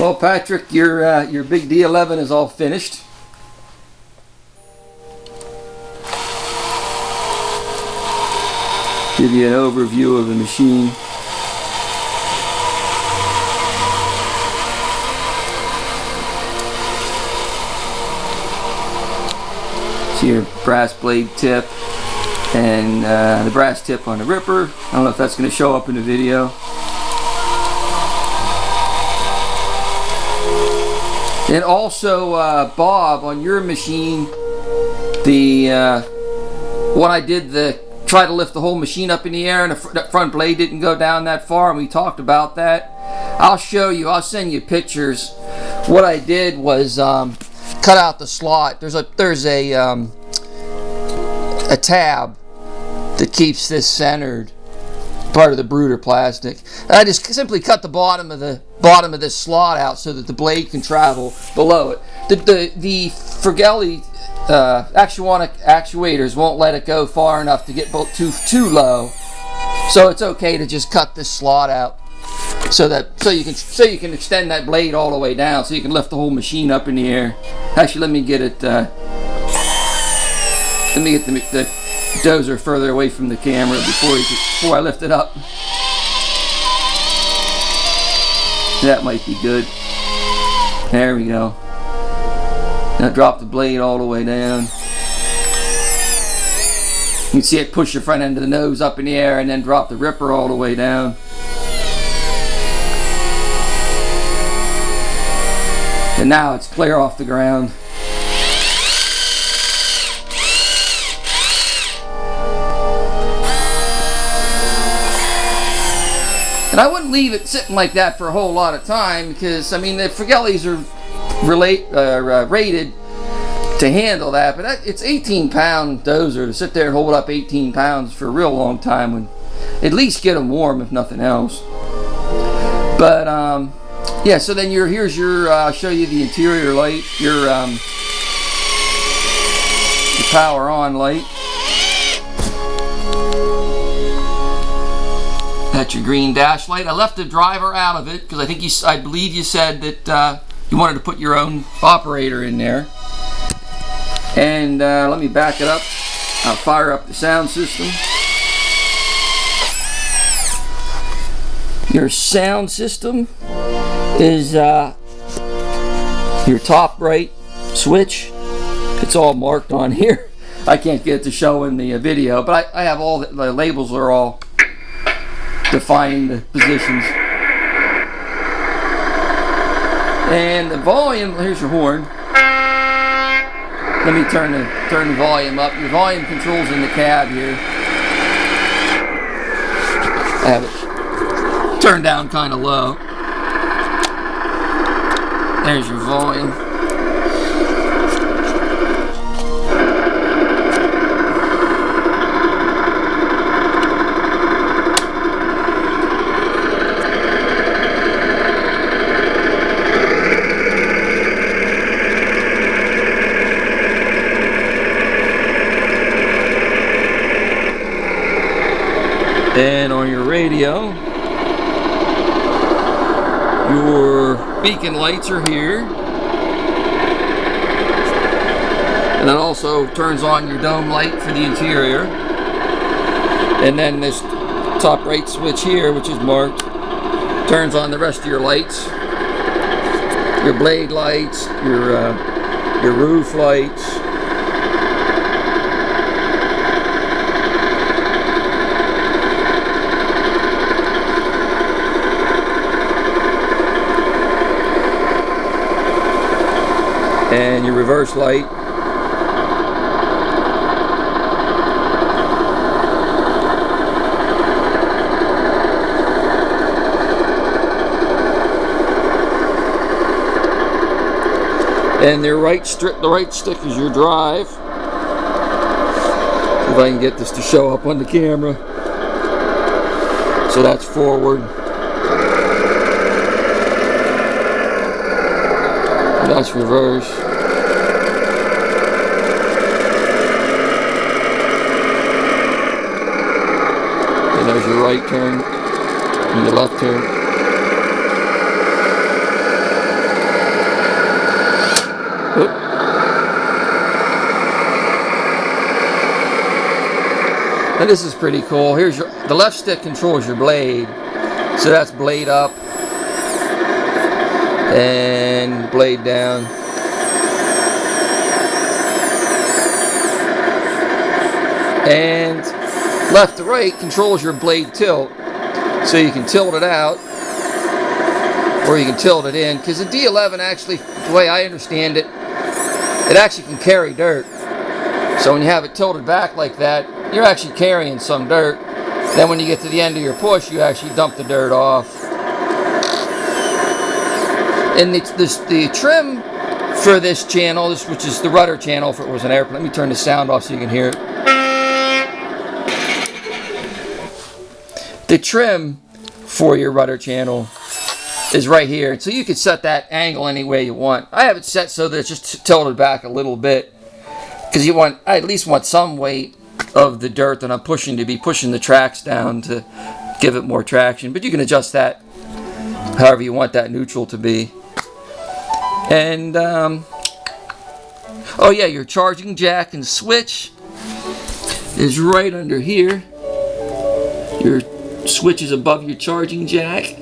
Well, Patrick, your big D11 is all finished. Give you an overview of the machine. See your brass blade tip and the brass tip on the ripper. I don't know if that's going to show up in the video. And also, Bob, on your machine, the when I did try to lift the whole machine up in the air and the front blade didn't go down that far, and we talked about that. I'll show you. I'll send you pictures. What I did was cut out the slot. There's a tab that keeps this centered, part of the Brooder plastic. I just simply cut the bottom of this slot out so that the blade can travel below it. The Fratelli actuators won't let it go far enough to get too low, so it's okay to just cut this slot out so you can extend that blade all the way down, so you can lift the whole machine up in the air. Actually, let me get it. Let me get the dozer further away from the camera before I lift it up. That might be good. There we go. Now drop the blade all the way down. You can see it push the front end of the nose up in the air and then drop the ripper all the way down. And now it's clear off the ground. And I wouldn't leave it sitting like that for a whole lot of time, because I mean the Fratellis are rated to handle that, but it's 18-pound dozer to sit there and hold up 18 pounds for a real long time would at least get them warm, if nothing else. But yeah, so then here's your I'll show you the interior light, your power on light. That's your green dash light. I left the driver out of it because I believe you said that you wanted to put your own operator in there. And let me back it up. I'll fire up the sound system. Your sound system is your top right switch. It's all marked on here. I can't get it to show in the video, but I have all the labels are all defining the positions. And the volume, here's your horn. Let me turn the volume up. Your volume control's in the cab here. I have it turned down kind of low. There's your volume. And on your radio, your beacon lights are here. And it also turns on your dome light for the interior. And then this top right switch here, which is marked, turns on the rest of your lights. Your blade lights, your roof lights. And your reverse light. And the right stick is your drive. See if I can get this to show up on the camera. So that's forward. That's reverse. And there's your right turn and your left turn. Now this is pretty cool. Here's the left stick controls your blade. So that's blade up and blade down. And left to right controls your blade tilt. So you can tilt it out or you can tilt it in. Because the D11 actually, the way I understand it, it actually can carry dirt. So when you have it tilted back like that, you're actually carrying some dirt. Then when you get to the end of your push, you actually dump the dirt off. And the trim for this channel, which is the rudder channel if it was an airplane. Let me turn the sound off so you can hear it. The trim for your rudder channel is right here. So you can set that angle any way you want. I have it set so that it's just tilted back a little bit. Because I at least want some weight of the dirt that I'm pushing to be pushing the tracks down to give it more traction. But you can adjust that however you want that neutral to be. And, oh yeah, your charging jack and switch is right under here. Your switch is above your charging jack.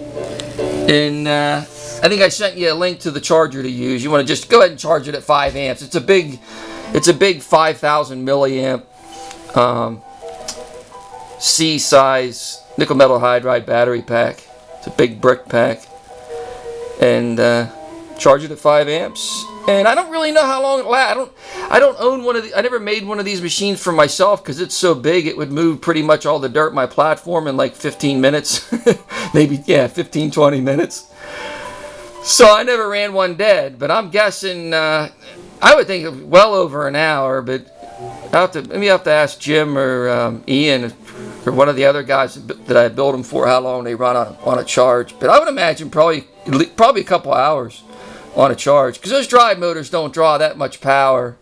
And I think I sent you a link to the charger to use. You want to just go ahead and charge it at 5 amps. It's a big 5,000 milliamp C-size nickel metal hydride battery pack. It's a big brick pack. And charge it at 5 amps. And I don't really know how long it lasts. I don't own one of the. I never made one of these machines for myself because it's so big. It would move pretty much all the dirt in my platform in like 15 minutes, maybe 15-20 minutes. So I never ran one dead. But I'm guessing I would think well over an hour. But maybe I have to ask Jim or Ian or one of the other guys that I built them for how long they run on a charge. But I would imagine probably a couple hours on a charge, because those drive motors don't draw that much power,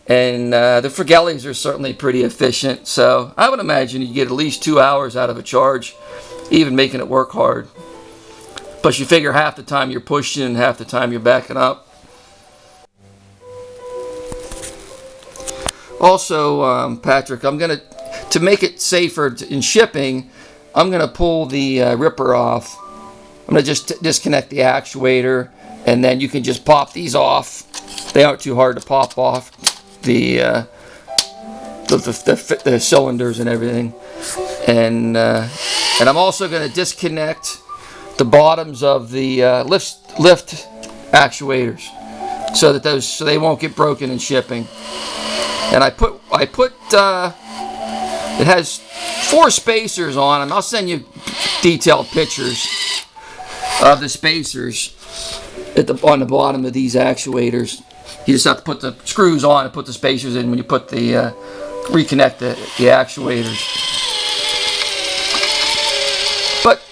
and the Fregelis are certainly pretty efficient, so I would imagine you get at least 2 hours out of a charge, even making it work hard. Plus you figure half the time you're pushing and half the time you're backing up. Also, Patrick, to make it safer in shipping, I'm gonna pull the ripper off. I'm gonna just disconnect the actuator, and then you can just pop these off. They aren't too hard to pop off, the cylinders and everything. And I'm also going to disconnect the bottoms of the lift actuators so they won't get broken in shipping. And it has 4 spacers on them. I'll send you detailed pictures of the spacers on the bottom of these actuators. You just have to put the screws on and put the spacers in when you put the reconnect the actuators. But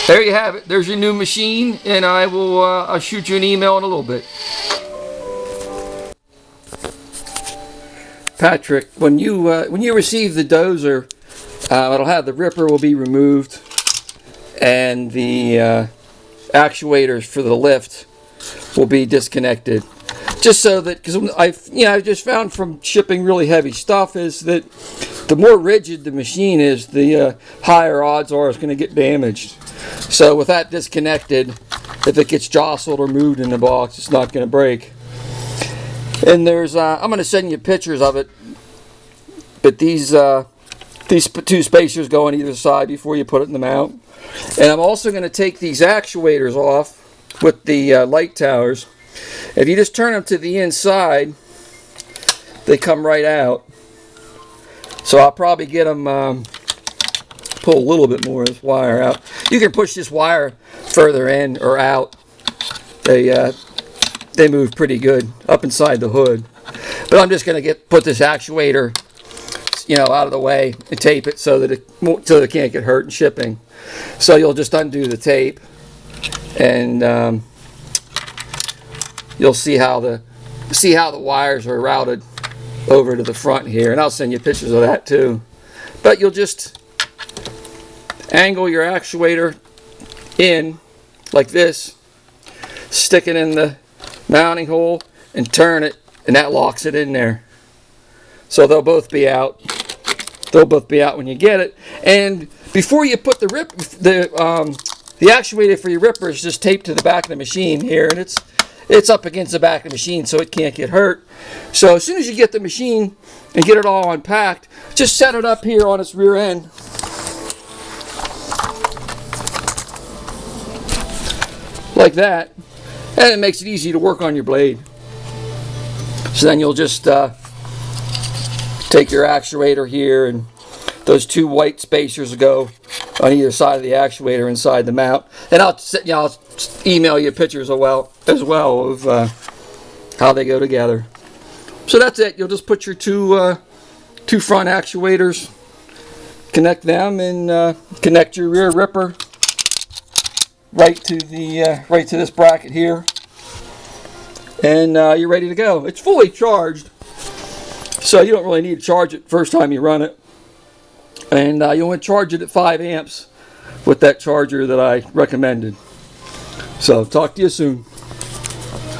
there you have it. There's your new machine, and I'll shoot you an email in a little bit. Patrick, when you receive the dozer, it'll have the ripper will be removed, and the actuators for the lift will be disconnected, just so that, because I've just found from shipping really heavy stuff is that the more rigid the machine is, the higher odds are it's going to get damaged. So with that disconnected, if it gets jostled or moved in the box, it's not going to break. And there's I'm going to send you pictures of it, but these 2 spacers go on either side before you put it in the mount. And I'm also going to take these actuators off with the light towers. If you just turn them to the inside, they come right out. So I'll probably get them, pull a little bit more of this wire out. You can push this wire further in or out. They move pretty good up inside the hood. But I'm just going to put this actuator, out of the way and tape it so that it can't get hurt in shipping. So you'll just undo the tape, and you'll see how the wires are routed over to the front here, and I'll send you pictures of that too. But you'll just angle your actuator in like this, stick it in the mounting hole, and turn it, and that locks it in there. So they'll both be out. they'll both be out when you get it. And before you put the actuator for your ripper is just taped to the back of the machine here, and it's up against the back of the machine so it can't get hurt. So as soon as you get the machine and get it all unpacked, just set it up here on its rear end. Like that. And it makes it easy to work on your blade. So then you'll just take your actuator here, and those two white spacers will go on either side of the actuator inside the mount. And I'll email you pictures as well of how they go together. So that's it. You'll just put your two front actuators, connect them, and connect your rear ripper right to this bracket here, and you're ready to go. It's fully charged, so you don't really need to charge it first time you run it, and you want to charge it at 5 amps with that charger that I recommended. So talk to you soon.